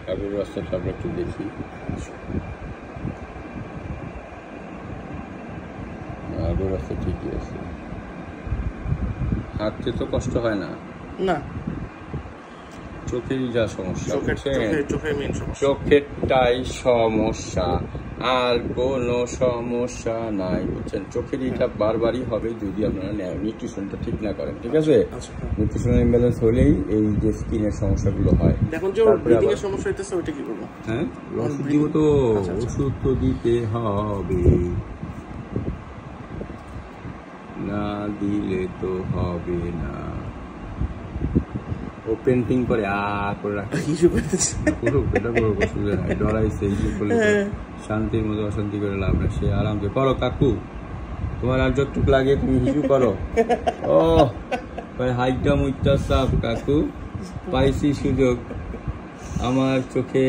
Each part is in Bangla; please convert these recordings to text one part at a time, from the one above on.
কাকুর রাস্তাটা আমরা একটু দেখি। আগের রাস্তা ঠিকই আছে, হাঁটতে তো কষ্ট হয় না। না, চোখেরই যা সমস্যা, চোখেরটাই সমস্যা, আর কোনো সমস্যা নাই, বুঝছেন? চোখের এটা বারবারই হবে যদি আপনারা নিউট্রিশনটা ঠিক না করেন। ঠিক আছে, নিউট্রিশনাল ইমব্যালেন্স হলেই এই যে স্কিনের সমস্যাগুলো হয়। দেখুন যে ব্রিদিং এর সমস্যা হইতেছে, ওইটা কি করব? হ্যাঁ, ওষুধ দিব তো, ওষুধ তো দিতে হবে, না দিলে তো হবে না। ও পেন্টিং করে করে রাখে, ডরাইছে, শান্তির মধ্যে অশান্তি করে লাভ না। সে আরামসে করো কাকু, তোমার আর যতটুকু লাগে তুমি হিসু করো। ও হাইটা মুইটা সাপ কাকু, পাইছি সুযোগ আমার চোখে।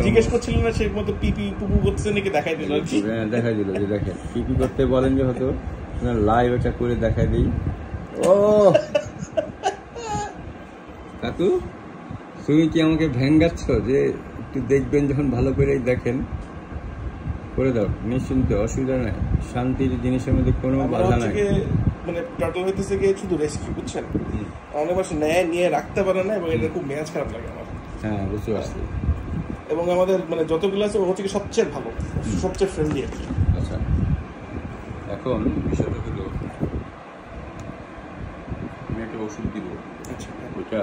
জিজ্ঞেস করছিলেন না সেই মতো পিপি পুপু করতেছে নাকি, দেখাই দিল। হ্যাঁ দেখাই দিল, যে দেখেন পিপি করতে বলেন যে হতো লাইভ এটা করে দেখাই দিই। ও কাকু, তুমি কি আমাকে ভেঙ্গাচ্ছ যে একটু দেখবেন, যখন ভালো করে দেখেন করে দাও, নিশ্চিন্তে, অসুবিধা নাই। শান্তির জিনিসের মধ্যে কোনো বাধা নাই। মানে টোটাল হইতেছে গিয়ে শুধু রেস্কিউ, বুঝছেন? অনেক বছর নেয় নিয়ে রাখতে পারে না, এবং এটা খুব মেজাজ খারাপ লাগে আমার। হ্যাঁ, বুঝতে পারছি। এবং আমাদের মানে যতগুলো আছে, ও হচ্ছে সবচেয়ে ভালো, সবচেয়ে ফ্রেন্ডলি আর কি। আচ্ছা, এখন বিষয়টা হলো আমি একটা ওষুধ দিব। আচ্ছা, ওইটা